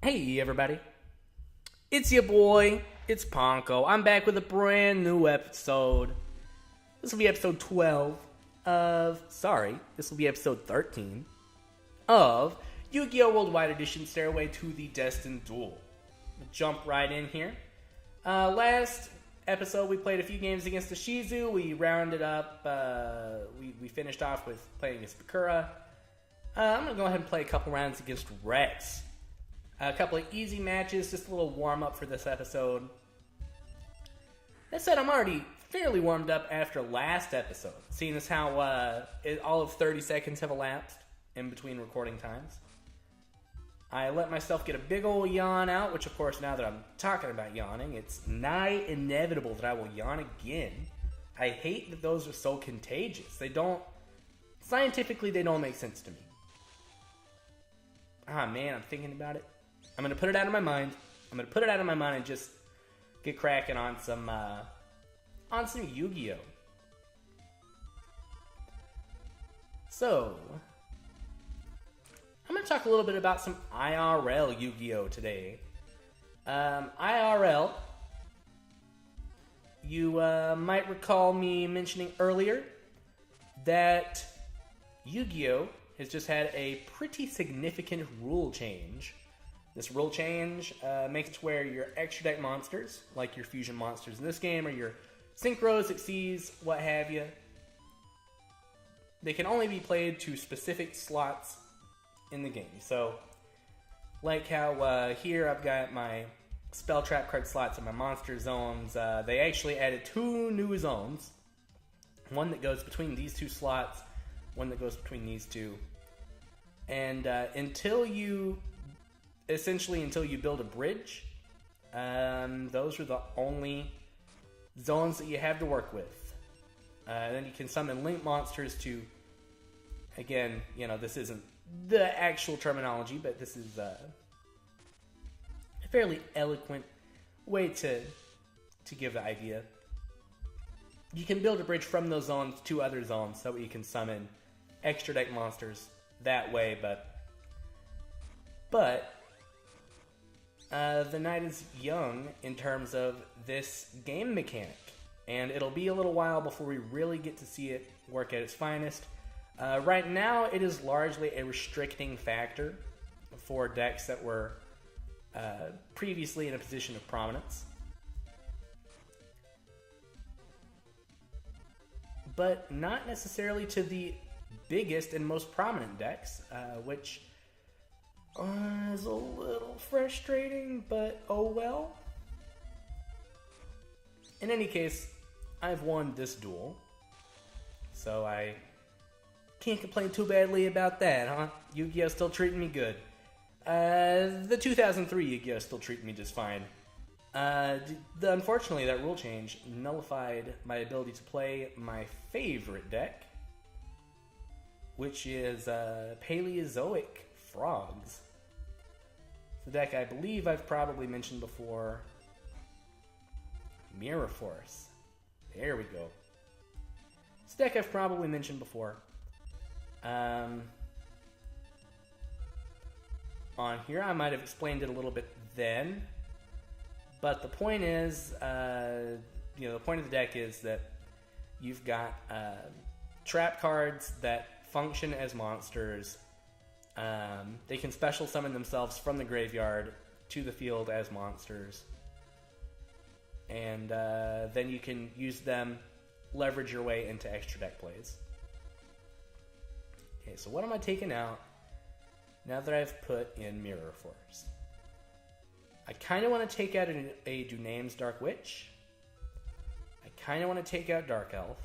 Hey everybody, it's your boy, it's PonQo. I'm back with a brand new episode. This will be episode 12 this will be episode 13 of Yugioh Worldwide Edition Stairway to the Destined Duel. Jump right in here. Last episode we played a few games against the Shizu. We rounded up, we finished off with playing against Bakura. I'm going to go ahead and play a couple rounds against Rex. A couple of easy matches, just a little warm-up for this episode. That said, I'm already fairly warmed up after last episode, seeing as how all of 30 seconds have elapsed in between recording times. I let myself get a big old yawn out, which of course, now that I'm talking about yawning, it's nigh inevitable that I will yawn again. I hate that those are so contagious. Scientifically, they don't make sense to me. Ah man, I'm thinking about it. I'm going to put it out of my mind. And just get cracking on some Yu-Gi-Oh! So, I'm going to talk a little bit about some IRL Yu-Gi-Oh! Today. IRL, you might recall me mentioning earlier that Yu-Gi-Oh! Has just had a pretty significant rule change. This rule change makes it to where your extra deck monsters, like your fusion monsters in this game, or your synchros, exceeds, what have you, they can only be played to specific slots in the game. So, like how here I've got my spell trap card slots and my monster zones. They actually added 2 new zones. One that goes between these 2 slots, one that goes between these 2. And until you build a bridge, those are the only zones that you have to work with. Then you can summon link monsters to, again, this isn't the actual terminology, but this is a fairly eloquent way to give the idea. You can build a bridge from those zones to other zones so that you can summon extra deck monsters that way, but the night is young in terms of this game mechanic, and it'll be a little while before we really get to see it work at its finest. Right now, it is largely a restricting factor for decks that were previously in a position of prominence. But not necessarily to the biggest and most prominent decks, which is a little frustrating, but oh well. In any case, I've won this duel, so I can't complain too badly about that, huh? Yu-Gi-Oh! Still treating me good. The 2003 Yu-Gi-Oh! Still treating me just fine. Unfortunately, that rule change nullified my ability to play my favorite deck, which is Paleozoic Frogs. It's a deck I believe I've probably mentioned before. Mirror Force. There we go. It's a deck I've probably mentioned before. On here, I might have explained it a little bit then. But the point is, the point of the deck is that you've got trap cards that function as monsters. They can special summon themselves from the graveyard to the field as monsters. And then you can use them, leverage your way into extra deck plays. Okay, so what am I taking out now that I've put in Mirror Force? I kind of want to take out a Duname's Dark Witch. I kind of want to take out Dark Elf.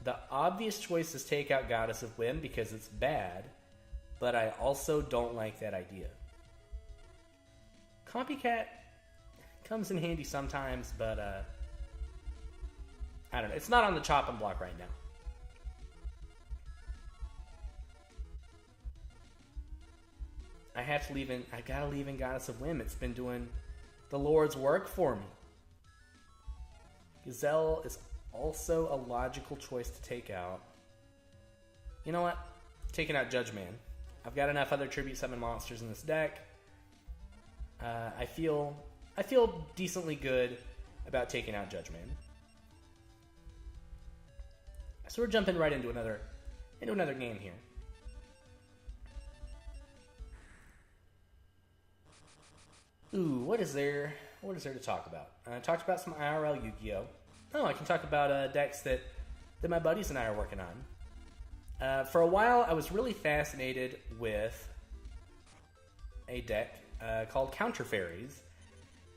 The obvious choice is take out Goddess of Whim because it's bad, but I also don't like that idea. Copycat comes in handy sometimes, but I don't know. It's not on the chopping block right now. I gotta leave in Goddess of Whim. It's been doing the Lord's work for me. Gazelle is also a logical choice to take out. You know what? Taking out Judge Man I've got enough other tribute summon monsters in this deck. I feel decently good about taking out Judgment. So we're jumping right into another game here. Ooh, what is there to talk about? I talked about some IRL Yu-Gi-Oh! Oh, I can talk about decks that my buddies and I are working on. For a while, I was really fascinated with a deck called Counter Fairies.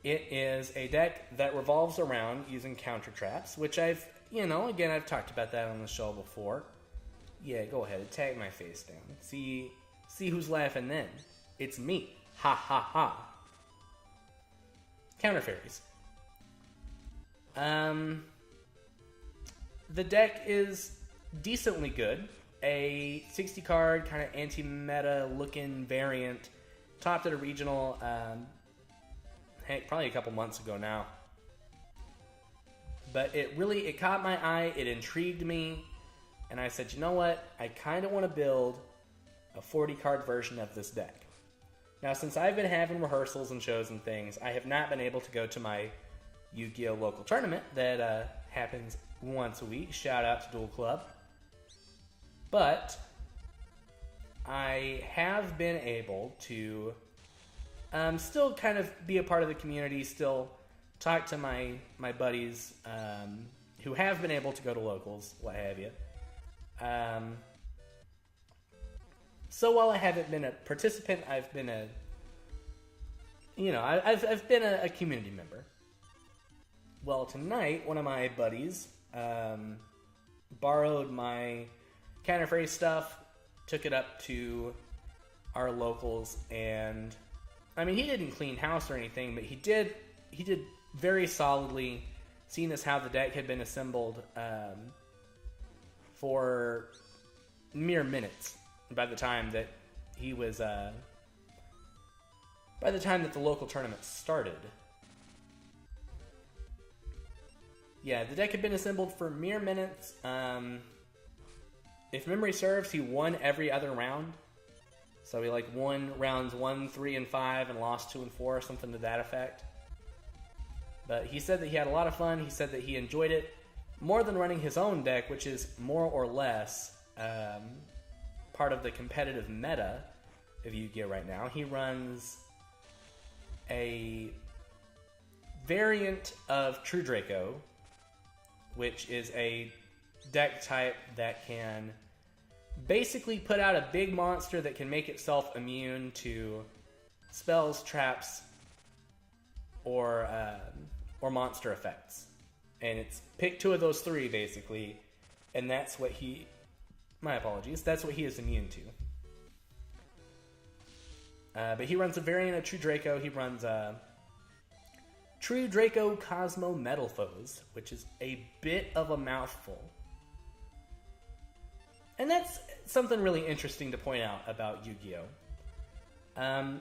It is a deck that revolves around using counter traps, which I've talked about that on the show before. Yeah, go ahead, attack my face down. See who's laughing then. It's me. Ha ha ha. Counter Fairies. The deck is decently good. A 60 card kind of anti-meta looking variant, topped at a regional, probably a couple months ago now. But it caught my eye, it intrigued me, and I said, you know what, I kind of want to build a 40 card version of this deck. Now, since I've been having rehearsals and shows and things, I have not been able to go to my Yu-Gi-Oh! Local tournament that happens once a week. Shout out to Duel Club. But I have been able to still kind of be a part of the community, still talk to my buddies who have been able to go to locals, what have you. So while I haven't been a participant, I've been I've been a community member. Well, tonight, one of my buddies borrowed my Counter Fairy stuff, took it up to our locals, and I mean, he didn't clean house or anything, but he did very solidly, seeing as how the deck had been assembled for mere minutes by the time that he was by the time that the local tournament started. Yeah, the deck had been assembled for mere minutes. If memory serves, he won every other round. So he won rounds 1, 3, and 5 and lost 2 and 4, something to that effect. But he said that he had a lot of fun. He said that he enjoyed it more than running his own deck, which is more or less part of the competitive meta of Yu-Gi-Oh! Right now. He runs a variant of True Draco, which is a deck type that can basically put out a big monster that can make itself immune to spells, traps, or monster effects. And it's pick 2 of those 3, basically, and that's what he... My apologies. That's what he is immune to. But he runs a variant of True Draco. He runs True Draco Cosmo Metal Foes, which is a bit of a mouthful. And that's something really interesting to point out about Yu-Gi-Oh!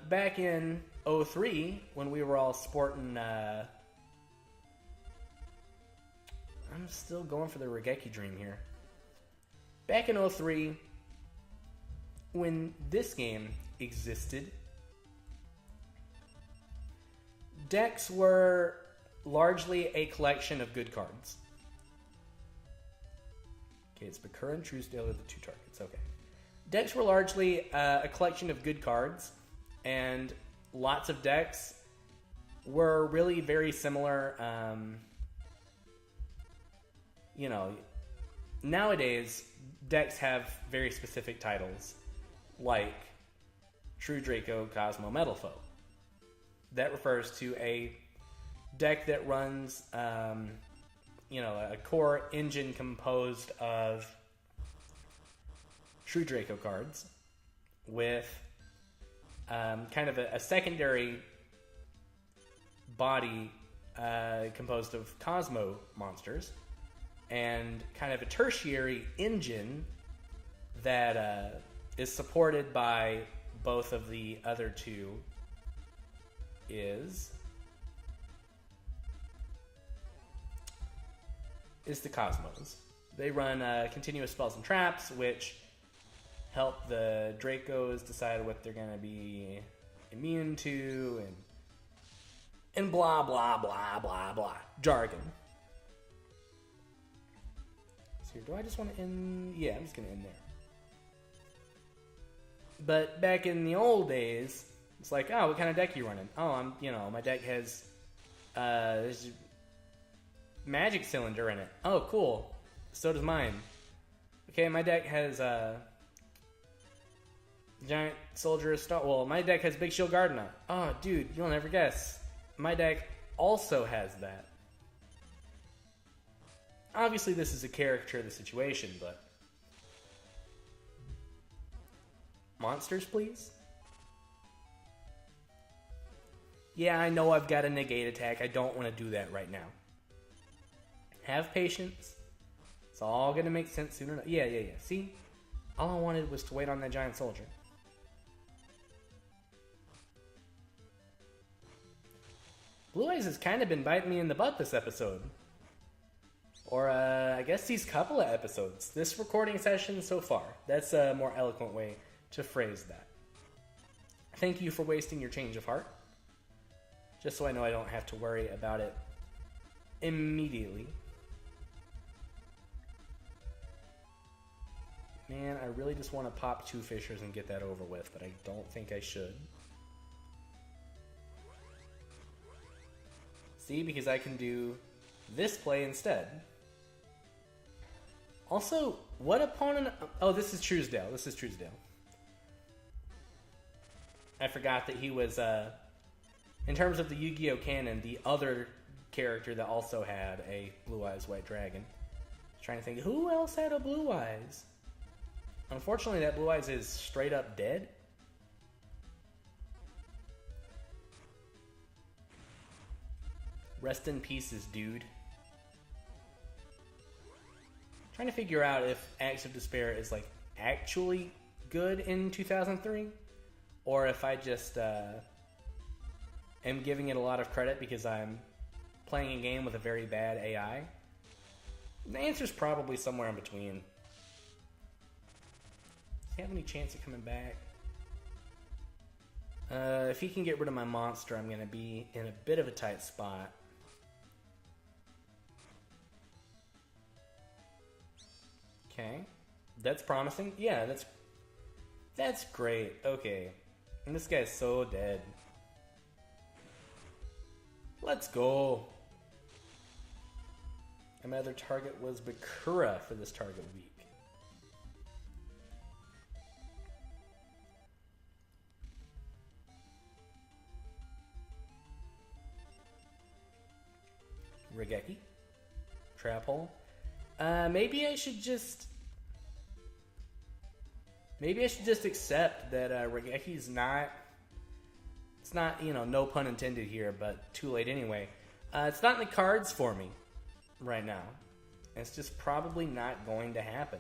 Back in 03, when we were all sporting... I'm still going for the Regeki Dream here. Back in 03, when this game existed, decks were largely a collection of good cards. Okay, it's Bakura and Truesdale are the 2 targets. Okay. Decks were largely a collection of good cards, and lots of decks were really very similar. Nowadays, decks have very specific titles, like True Draco Cosmo Metal Foe. That refers to a deck that runs, a core engine composed of True Draco cards with kind of a secondary body composed of Cosmo monsters, and kind of a tertiary engine that is supported by both of the other 2 is the Cosmos. They run continuous spells and traps, which help the Dracos decide what they're gonna be immune to, and blah blah blah blah blah jargon. So do I just want to end? Yeah, I'm just gonna end there. But back in the old days, it's like, oh, what kind of deck are you running? Oh, my deck has there's magic cylinder in it. Oh, cool. So does mine. Okay, my deck has giant soldier star. Well, my deck has big shield guard in it. Oh, dude, you'll never guess. My deck also has that. Obviously, this is a caricature of the situation, but monsters, please. Yeah, I know I've got a negate attack. I don't want to do that right now. Have patience. It's all going to make sense sooner or later. Yeah. See? All I wanted was to wait on that giant soldier. Blue Eyes has kind of been biting me in the butt this episode. Or, I guess these couple of episodes. This recording session so far. That's a more eloquent way to phrase that. Thank you for wasting your change of heart. Just so I know I don't have to worry about it immediately. Man, I really just want to pop 2 Fishers and get that over with, but I don't think I should. See, because I can do this play instead. Also, what opponent... Oh, this is Truesdale. I forgot that he was, in terms of the Yu-Gi-Oh! Canon, the other character that also had a Blue Eyes White Dragon. Trying to think, who else had a Blue Eyes? Unfortunately, that Blue Eyes is straight up dead. Rest in pieces, dude. Trying to figure out if Acts of Despair is like actually good in 2003, or if I just am giving it a lot of credit because I'm playing a game with a very bad AI. The answer's probably somewhere in between. Does he have any chance of coming back? If he can get rid of my monster, I'm going to be in a bit of a tight spot. Okay. That's promising. Yeah, that's great. Okay. And this guy's so dead. Let's go. And my other target was Bakura for this target week. Regeki. Trap hole. Maybe I should just accept that Regeki's not... It's not, no pun intended here, but too late anyway. It's not in the cards for me right now. It's just probably not going to happen.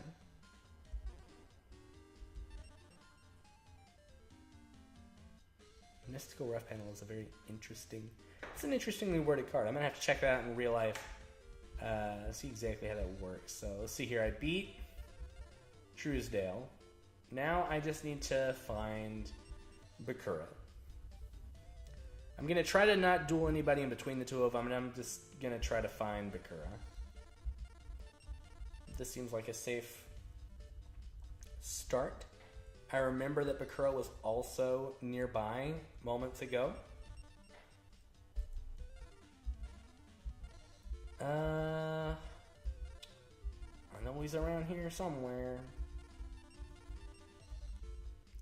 Mystical Rough Panel is a very interesting... It's an interestingly worded card. I'm going to have to check that out in real life. See exactly how that works. So let's see here. I beat Truesdale. Now I just need to find Bakura. I'm going to try to not duel anybody in between the two of them, and I'm just going to try to find Bakura. This seems like a safe start. I remember that Bakura was also nearby moments ago. I know he's around here somewhere.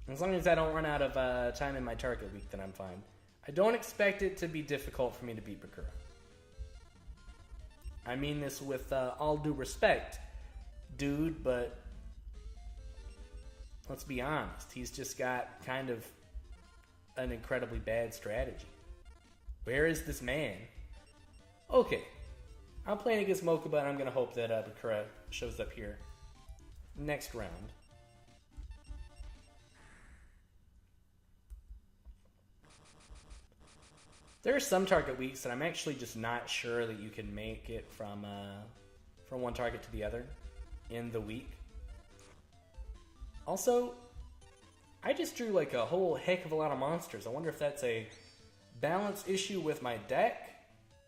As long as I don't run out of time in my target week, then I'm fine. I don't expect it to be difficult for me to beat Bakura. I mean this with all due respect, dude, but let's be honest. He's just got kind of an incredibly bad strategy. Where is this man? Okay. I'm playing against Mokuba, and I'm going to hope that Bakura shows up here next round. There are some target weeks that I'm actually just not sure that you can make it from one target to the other in the week. Also, I just drew like a whole heck of a lot of monsters. I wonder if that's a balance issue with my deck,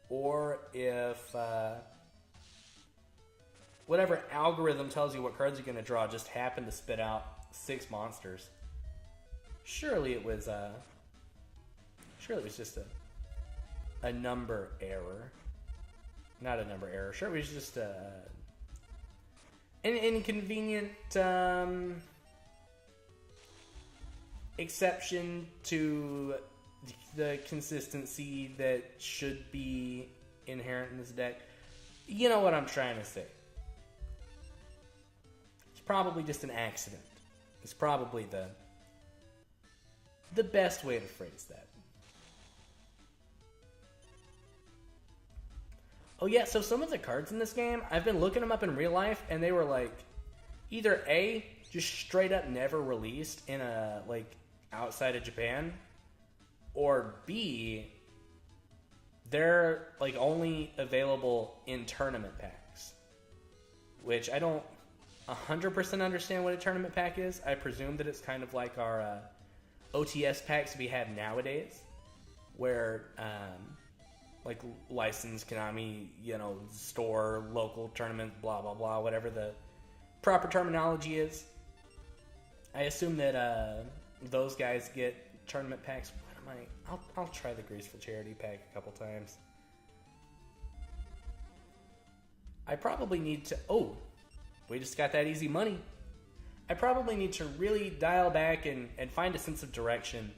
or if whatever algorithm tells you what cards you're going to draw just happened to spit out 6 monsters. Surely it was just a number error. Not a number error. Sure, it was just an inconvenient exception to the consistency that should be inherent in this deck. You know what I'm trying to say. It's probably just an accident. It's probably the best way to phrase that. Oh yeah, so some of the cards in this game, I've been looking them up in real life, and they were like, either A, just straight up never released in a, like, outside of Japan, or B, they're, like, only available in tournament packs. Which I don't 100% understand what a tournament pack is. I presume that it's kind of like our OTS packs we have nowadays, where, like licensed Konami, store, local tournament, blah, blah, blah, whatever the proper terminology is. I assume that those guys get tournament packs. What am I? I'll try the Graceful Charity pack a couple times. I probably need to... Oh, we just got that easy money. I probably need to really dial back and find a sense of direction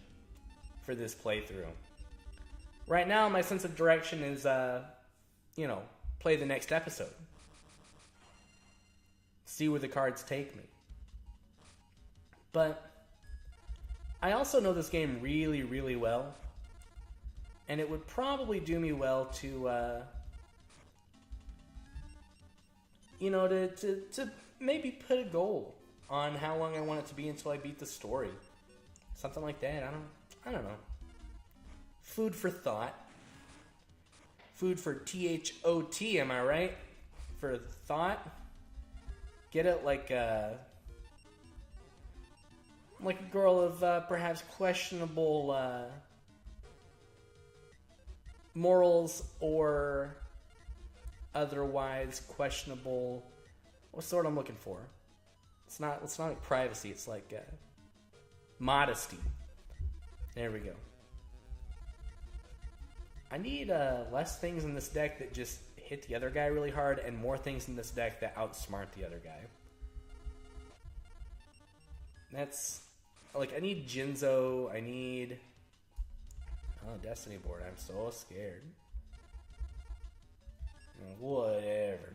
for this playthrough. Right now, my sense of direction is, play the next episode. See where the cards take me. But I also know this game really, really well. And it would probably do me well to, to maybe put a goal on how long I want it to be until I beat the story. Something like that. I don't know. Food for thought. Food for THOT, am I right? For thought? Get it like a girl of perhaps questionable morals, or otherwise questionable... What's the word I'm looking for? It's not like privacy, it's like modesty. There we go. I need less things in this deck that just hit the other guy really hard, and more things in this deck that outsmart the other guy. That's... Like, I need Jinzo, I need... Oh, Destiny board, I'm so scared. Whatever.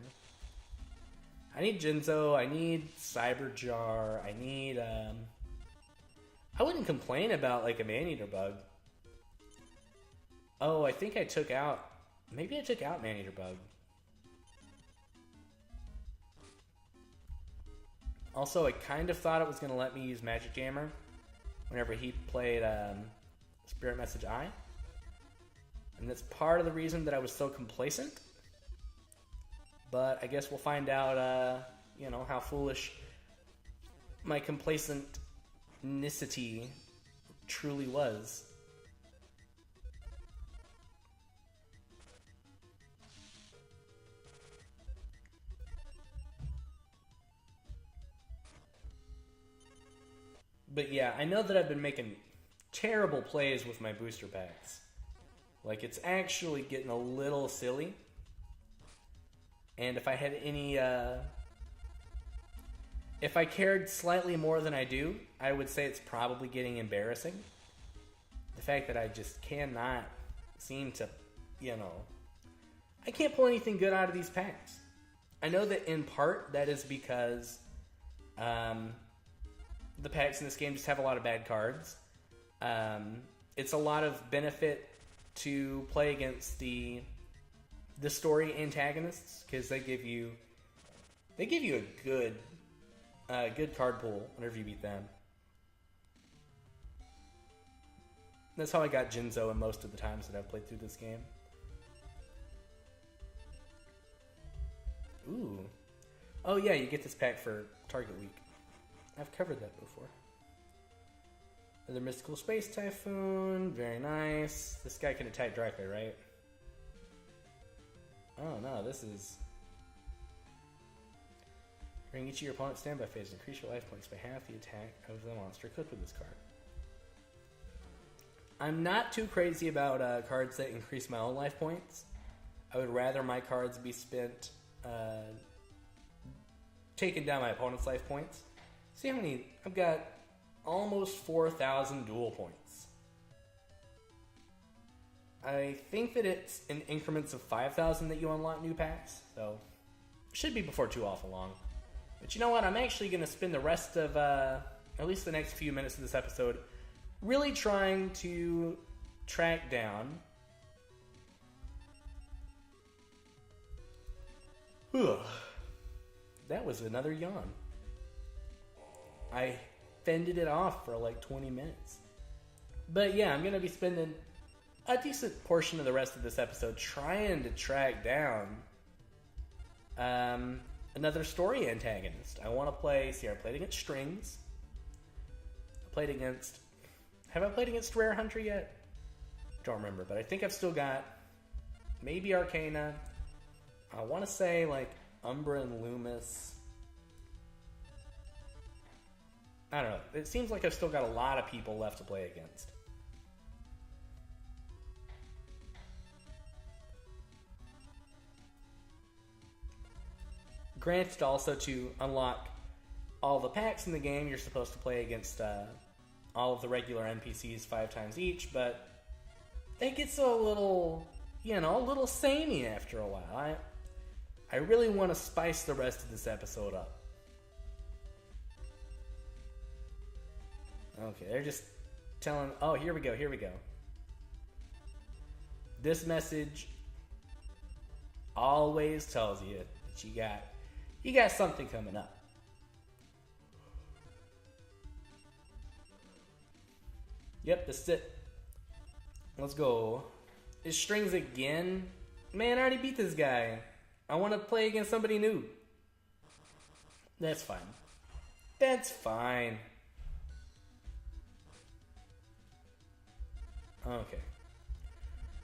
I need Jinzo, I need Cyberjar, I need, I wouldn't complain about, like, a Maneater Bug. Oh, I think I took out... Maybe I took out Maneater Bug. Also, I kind of thought it was going to let me use Magic Jammer whenever he played Spirit Message Eye. And that's part of the reason that I was so complacent. But I guess we'll find out, how foolish my complacenticity truly was. But yeah, I know that I've been making terrible plays with my booster packs. Like, it's actually getting a little silly. And if I had any, if I cared slightly more than I do, I would say it's probably getting embarrassing. The fact that I just cannot seem to, I can't pull anything good out of these packs. I know that in part that is because, the packs in this game just have a lot of bad cards. It's a lot of benefit to play against the story antagonists, because they give you a good card pool whenever you beat them. That's how I got Jinzo in most of the times that I've played through this game. Ooh. Oh yeah, you get this pack for Target Week. I've covered that before. Another Mystical Space Typhoon. Very nice. This guy can attack directly, right? Oh no, this is... During each of your opponent's standby phase, increase your life points by half the attack of the monster equipped with this card. I'm not too crazy about cards that increase my own life points. I would rather my cards be spent taking down my opponent's life points. See how many... I've got almost 4,000 duel points. I think that it's in increments of 5,000 that you unlock new packs, so should be before too awful long. But you know what? I'm actually going to spend the rest of, at least the next few minutes of this episode, really trying to track down... That was another yawn. I fended it off for like 20 minutes. But yeah, I'm going to be spending a decent portion of the rest of this episode trying to track down another story antagonist. I want to play... See, I played against Strings. I played against... Have I played against Rare Hunter yet? Don't remember, but I think I've still got maybe Arcana. I want to say like Umbra and Loomis. I don't know. It seems like I've still got a lot of people left to play against. Granted, also to unlock all the packs in the game, you're supposed to play against all of the regular NPCs 5 times each, but it gets a little, you know, a little samey after a while. I really want to spice the rest of this episode up. Okay, they're just telling... Oh, here we go, here we go. This message always tells you that you got something coming up. Yep, that's it. Let's go. Is Strings again? Man, I already beat this guy. I want to play against somebody new. That's fine. That's fine. Okay.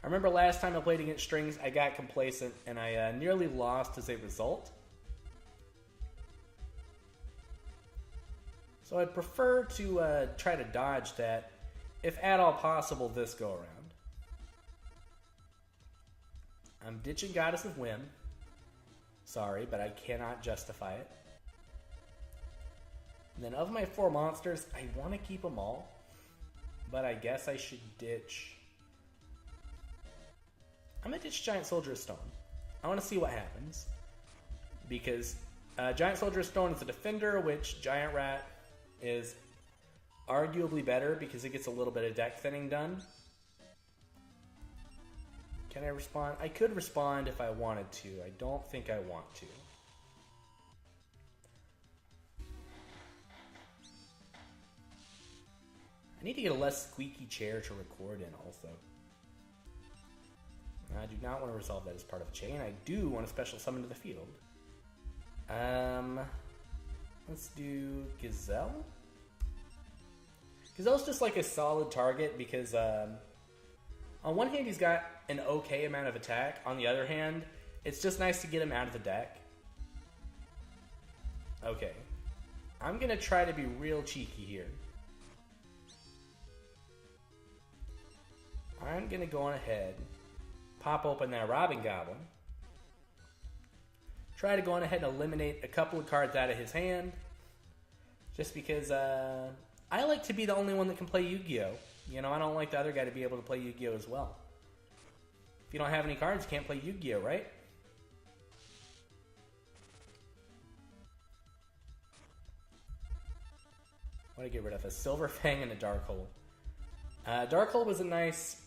I remember last time I played against Strings, I got complacent and I nearly lost as a result. So I'd prefer to try to dodge that, if at all possible, this go around. I'm ditching Goddess of Whim. Sorry, but I cannot justify it. And then of my 4 monsters, I want to keep them all. But I guess I should ditch... I'm going to ditch Giant Soldier of Stone. I want to see what happens. Because Giant Soldier of Stone is a defender, which Giant Rat is arguably better because it gets a little bit of deck thinning done. Can I respond? I could respond if I wanted to. I don't think I want to. I need to get a less squeaky chair to record in also. I do not want to resolve that as part of a chain. I do want a special summon to the field. Let's do Gazelle. Gazelle's just like a solid target because on one hand he's got an okay amount of attack. On the other hand, it's just nice to get him out of the deck. Okay. I'm going to try to be real cheeky here. I'm going to go on ahead, pop open that Robin Goblin, try to go on ahead and eliminate a couple of cards out of his hand, just because I like to be the only one that can play Yu-Gi-Oh! You know, I don't like the other guy to be able to play Yu-Gi-Oh! As well. If you don't have any cards, you can't play Yu-Gi-Oh!, right? What do I get rid of? A Silver Fang and a Dark Hole. Dark Hole was a nice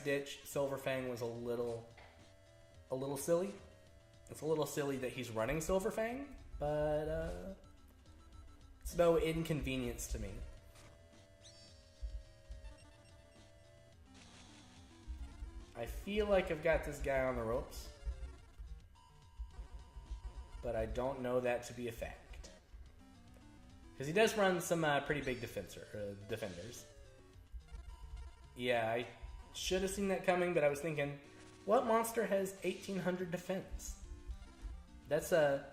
ditch. Silver Fang was a little silly. It's a little silly that he's running Silver Fang, but it's no inconvenience to me. I feel like I've got this guy on the ropes, but I don't know that to be a fact. Because he does run some pretty big defenders. Yeah, I should have seen that coming, but I was thinking, what monster has 1800 defense? That's a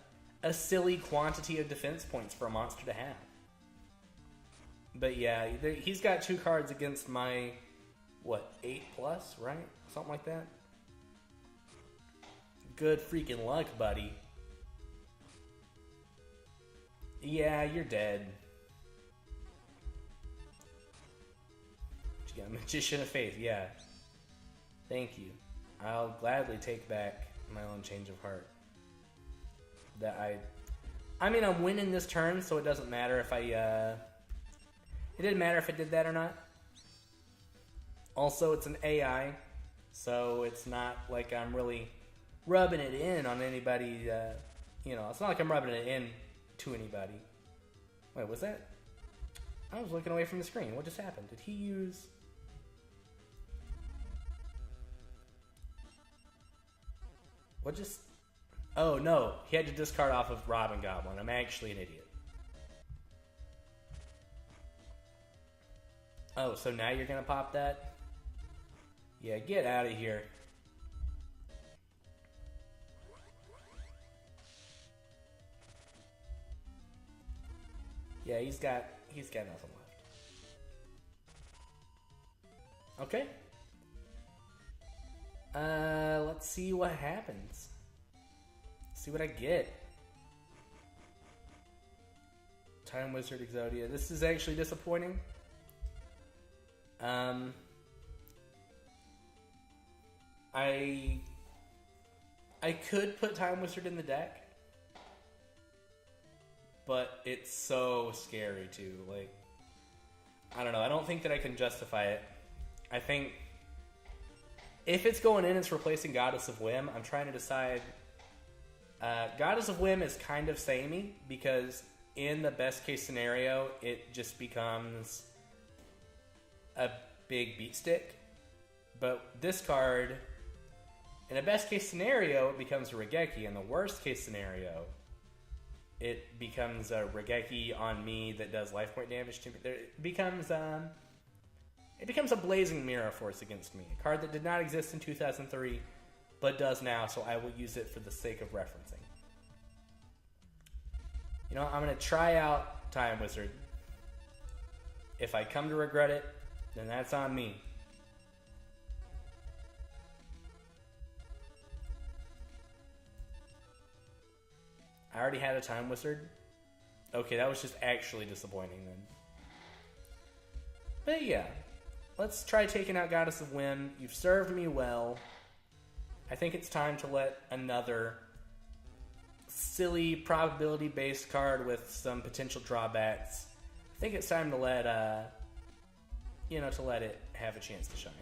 silly quantity of defense points for a monster to have. But yeah, he's got 2 cards against my, what, 8+, right? Something like that. Good freaking luck, buddy. Yeah, you're dead. You got Magician of Faith, yeah. Thank you. I'll gladly take back my own change of heart. I mean, I'm winning this turn, so it doesn't matter if it didn't matter if I did that or not. Also, it's an AI, so it's not like I'm really rubbing it in on anybody, it's not like I'm rubbing it in to anybody. Wait, was that? I was looking away from the screen. What just happened? Did he use... What just... Oh, no. He had to discard off of Robin Goblin. I'm actually an idiot. Oh, so now you're gonna pop that? Yeah, get out of here. Yeah, he's got nothing left. Okay. Let's see what happens. See what I get. Time Wizard Exodia. This is actually disappointing. I could put Time Wizard in the deck, but it's so scary too. Like, I don't know. I don't think that I can justify it. I think if it's going in, it's replacing Goddess of Whim. I'm trying to decide. Goddess of Whim is kind of samey because in the best case scenario, it just becomes a big beat stick. But this card, in a best case scenario, it becomes a Regeki. In the worst case scenario, it becomes a Regeki on me that does life point damage to me. It becomes a Blazing Mirror Force against me. A card that did not exist in 2003, but does now, so I will use it for the sake of referencing. You know, I'm going to try out Time Wizard. If I come to regret it, then that's on me. I already had a Time Wizard. Okay, that was just actually disappointing then. But yeah, let's try taking out Goddess of Whim. You've served me well. I think it's time to let another silly probability-based card with some potential drawbacks. I think it's time to let it have a chance to shine.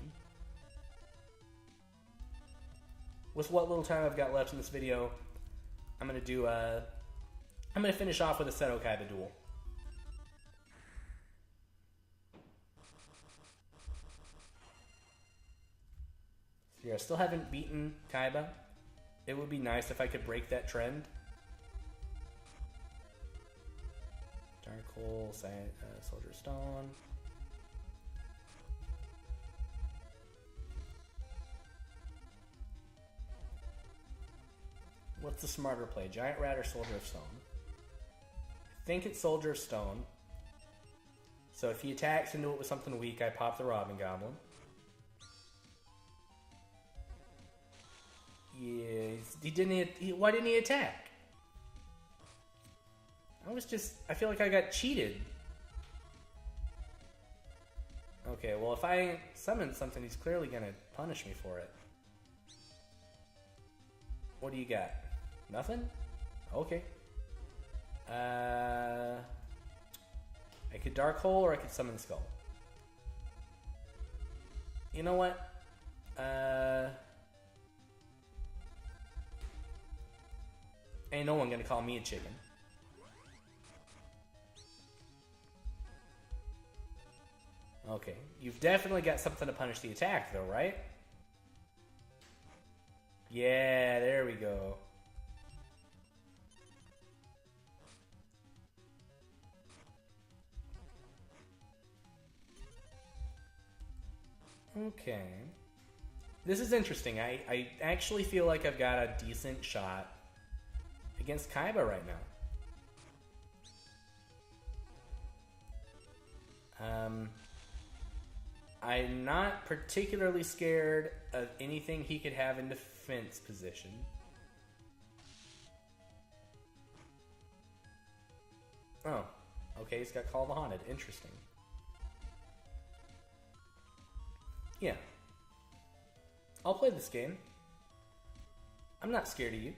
With what little time I've got left in this video, I'm gonna finish off with a Seto Kaiba duel. So yeah, I still haven't beaten Kaiba. It would be nice if I could break that trend. Dark Hole, Soldier Stone. What's the smarter play, Giant Rat or Soldier of Stone? I think it's Soldier of Stone. So if he attacks into it with something weak, I pop the Robin Goblin. Yeah, why didn't he attack? I feel like I got cheated. Okay, well if I summon something, he's clearly gonna punish me for it. What do you got? Nothing? Okay. I could Dark Hole or I could summon Skull. You know what? Ain't no one gonna call me a chicken. Okay, you've definitely got something to punish the attack though, right? Yeah, there we go. Okay. This is interesting. I actually feel like I've got a decent shot against Kaiba right now. I'm not particularly scared of anything he could have in defense position. Oh, okay, he's got Call the Haunted. Interesting. Yeah. I'll play this game. I'm not scared of you.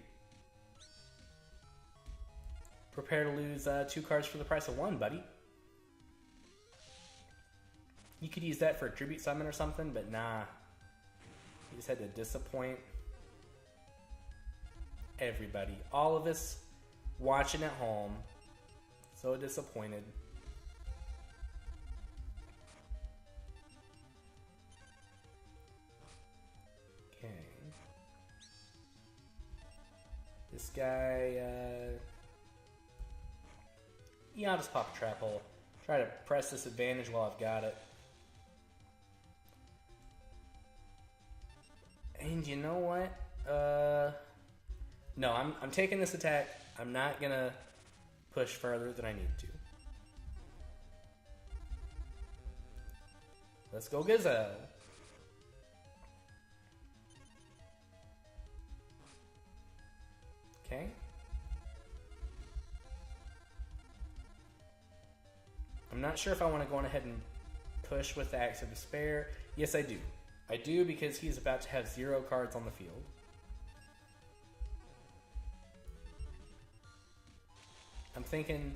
Prepare to lose 2 cards for the price of 1, buddy. You could use that for a tribute summon or something, but nah. You just had to disappoint everybody. All of us watching at home. So disappointed. Okay. This guy, yeah, I'll just pop a trap hole. Try to press this advantage while I've got it. And you know what? No, I'm taking this attack. I'm not gonna push further than I need to. Let's go Gizzo. Okay. I'm not sure if I want to go on ahead and push with the Axe of Despair. Yes, I do. I do because he's about to have 0 cards on the field. I'm thinking,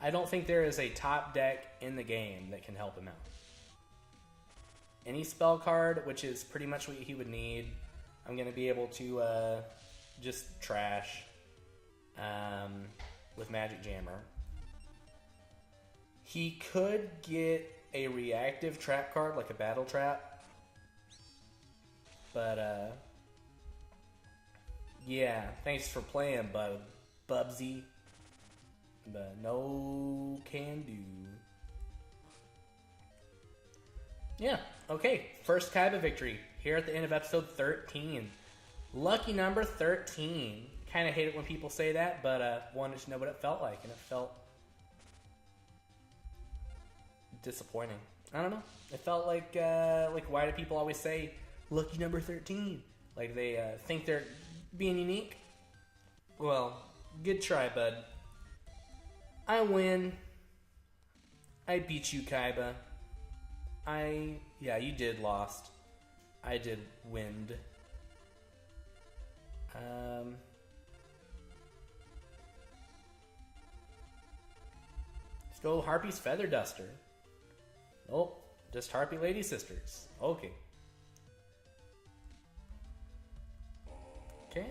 I don't think there is a top deck in the game that can help him out. Any spell card, which is pretty much what he would need, I'm going to be able to just trash with Magic Jammer. He could get a reactive trap card, like a Battle Trap. But, yeah, thanks for playing, Bubsy. But no can do. Yeah, okay. First Kaiba victory here at the end of episode 13. Lucky number 13. Kind of hate it when people say that, but wanted to know what it felt like, and it felt disappointing. I don't know. It felt like why do people always say lucky number 13? Like they think they're being unique? Well, good try, bud. I win. I beat you, Kaiba. Yeah, you did lost. I did win. Let's go Harpy's Feather Duster. Nope, just Harpy Lady Sisters. Okay. Okay.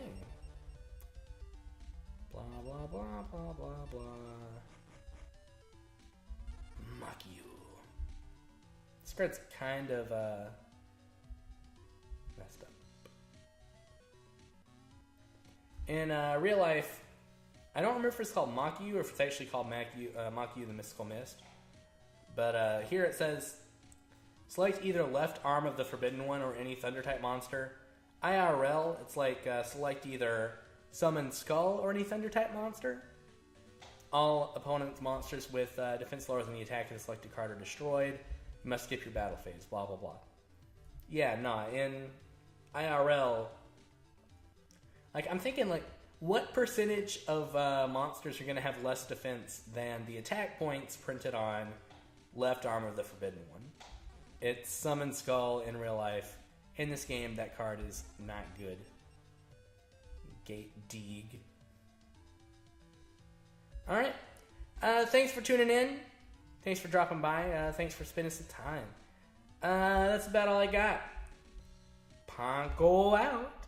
Blah, blah, blah, blah, blah, blah. Yugioh. This card's kind of, messed up. In real life, I don't remember if it's called Yugioh or if it's actually called Yugioh the Mystical Mist. But here it says, select either left arm of the Forbidden One or any Thunder-type monster. IRL, it's like select either Summon Skull or any Thunder-type monster. All opponent's monsters with defense lower than the attack of the selected card are destroyed. You must skip your battle phase, blah, blah, blah. Yeah, nah, in IRL, like, I'm thinking, like, what percentage of monsters are going to have less defense than the attack points printed on left arm of the Forbidden One? It's Summon Skull in real life. In this game, that card is not good. Gate Deeg. Alright. Thanks for tuning in. Thanks for dropping by. Thanks for spending some time. That's about all I got. PonQo out.